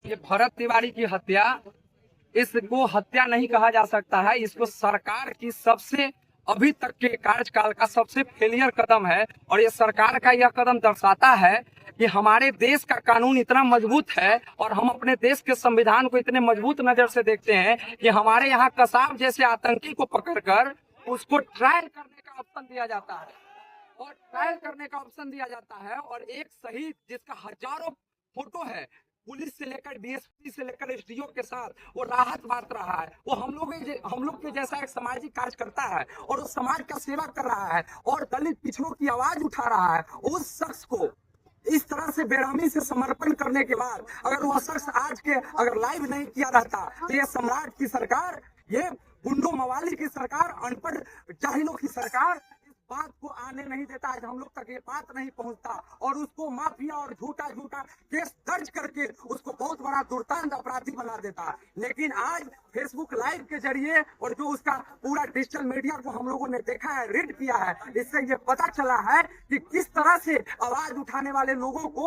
ये भरत तिवारी की हत्या, इसको हत्या नहीं कहा जा सकता है। इसको सरकार की सबसे अभी तक के कार्यकाल का सबसे फेलियर कदम है। और ये सरकार का यह कदम दर्शाता है कि हमारे देश का कानून इतना मजबूत है और हम अपने देश के संविधान को इतने मजबूत नजर से देखते हैं कि हमारे यहाँ कसाब जैसे आतंकी को पकड़कर उसको ट्रायल करने का ऑप्शन दिया जाता है और एक शहीद जिसका हजारों फोटो है, पुलिस से लेकर डीएसपी से लेकर एसडीओ के साथ वो राहत बांट रहा है। वो हम लोग के जैसा एक सामाजिक कार्य करता है और उस समाज का सेवा कर रहा है और दलित पिछड़ों की आवाज उठा रहा है। उस शख्स को इस तरह से बेरहमी से समर्पण करने के बाद अगर वह शख्स आज के अगर लाइव नहीं किया रहता तो ये सम्राट की सरकार, ये गुंडो मवाली की सरकार, अनपढ़ जाहिलों की सरकार बात को आने नहीं देता है। हम लोग तक ये बात नहीं पहुंचता और उसको माफिया और झूठा केस दर्ज करके उसको बहुत बड़ा दुर्दांत अपराधी बना देता है। लेकिन आज फेसबुक लाइव के जरिए और जो उसका पूरा डिजिटल मीडिया को हम लोगों ने देखा है, रीड किया है, इससे ये पता चला है कि किस तरह से आवाज उठाने वाले लोगों को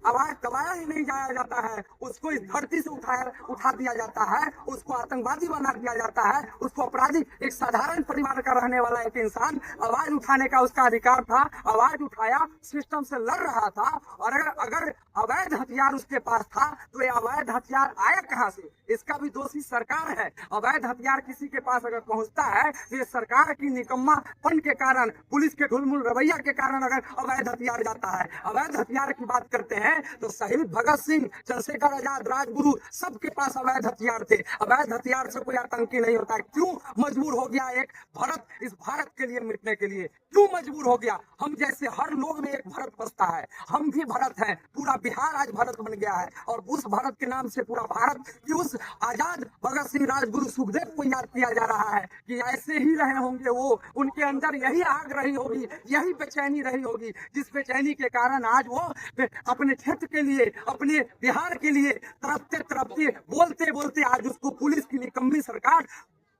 आवाज दबाया ही नहीं जाया जाता है, उसको इस धरती से उठा दिया जाता है, उसको आतंकवादी बना दिया जाता है, उसको अपराधी। एक साधारण परिवार का रहने वाला एक इंसान आवाज उठाने का उसका अधिकार था, आवाज उठाया, सिस्टम से लड़ रहा था। और अगर अवैध हथियार उसके पास था तो ये अवैध हथियार आया कहां से? इसका भी दोषी सरकार है। अवैध हथियार किसी के पास अगर पहुंचता है तो ये सरकार की निकम्मापन के कारण, पुलिस के ढुलमुल रवैया के कारण अगर अवैध हथियार जाता है। अवैध हथियार की बात करते हैं तो शहीद भगत सिंह, चंद्रशेखर आजाद, राजगुरु सबके पास अवैध हथियार थे। अवैध हथियार से कोई आतंकी नहीं होता। क्यों मजबूर हो गया एक भरत इस भारत के लिए मिटने के लिए? क्यों मजबूर हो गया? हम जैसे हर लोग में एक भरत बसता है, हम भी भरत हैं। पूरा बिहार आज भरत बन गया है और उस भरत के नाम से पूरा भारत की उस आजाद भगत सिंह, राजगुरु, सुखदेव को याद किया जा रहा है कि ऐसे ही रहे होंगे वो। उनके अंदर यही आग रही होगी, यही बेचैनी रही होगी, जिस बेचैनी के कारण आज वो अपने क्षेत्र के लिए, अपने बिहार के लिए तड़पते बोलते आज उसको पुलिस की निकम्मी सरकार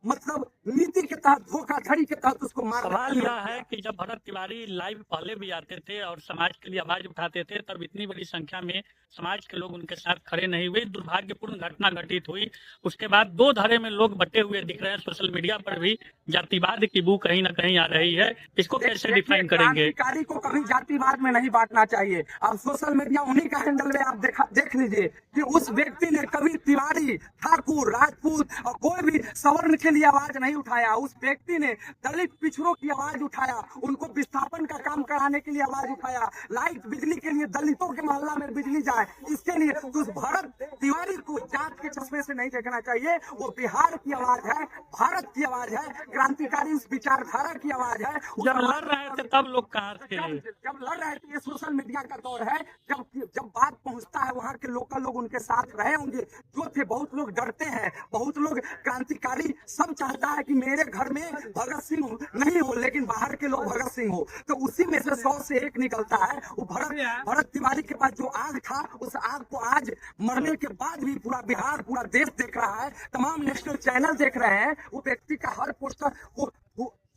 मतलब नीति के तहत, धोखाधड़ी के तहत उसको मार। सवाल यह है कि जब भरत तिवारी लाइव पहले भी आते थे और समाज के लिए आवाज उठाते थे, तब इतनी बड़ी संख्या में समाज के लोग उनके साथ खड़े नहीं हुए। दुर्भाग्यपूर्ण घटना घटित हुई, उसके बाद दो धड़े में लोग बटे हुए दिख रहे हैं। सोशल मीडिया पर भी जातिवाद की बू कहीं ना कहीं आ रही है। इसको कैसे डिफाइन करेंगे? क्रांतिकारी को कभी जातिवाद में नहीं बांटना चाहिए। अब सोशल मीडिया उन्हीं का हैंडल में आप देख लीजिए कि उस व्यक्ति ने कभी तिवारी, ठाकुर, राजपूत और कोई भी सवर्ण के लिए आवाज नहीं उठाया। उस व्यक्ति ने दलित पिछड़ों की आवाज उठाया, उनको विस्थापन का काम कराने के लिए आवाज उठाया, लाइट बिजली के लिए दलितों के मोहल्ला में बिजली जाए, इसके लिए। तो उस भरत तिवारी को जात के चश्मे से नहीं देखना चाहिए। वो बिहार की आवाज है, भारत की आवाज है, क्रांतिकारी उस विचारधारा की आवाज है। जब लड़ रहे थे तब लोग कहाँ थे? जब लड़ रहे थे, ये सोशल मीडिया का दौर है। जब बात पहुंचता है, वहाँ के लोकल लोग उनके साथ रहे होंगे जो थे। बहुत लोग डरते हैं, बहुत लोग क्रांतिकारी, सब चाहता है कि मेरे घर में भगत सिंह नहीं हो लेकिन बाहर के लोग भगत सिंह हो। तो उसी में से 100 से 1 निकलता है। वो भरत तिवारी के पास जो आग था, उस आग को आज मरने के बाद भी पूरा बिहार, पूरा देश देख रहा है, तमाम नेशनल चैनल देख रहे हैं। वो व्यक्ति का हर पोस्टर, वो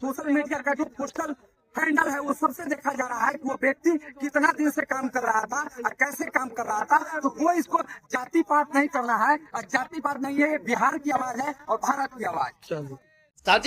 सोशल मीडिया का जो पोस्टर हैंडल है, वो सबसे देखा जा रहा है कि वो व्यक्ति कितना दिन से काम कर रहा था और कैसे काम कर रहा था। तो कोई इसको जाति पात नहीं करना है, और जाति पात नहीं है। बिहार की आवाज है और भारत की आवाज। साथ ही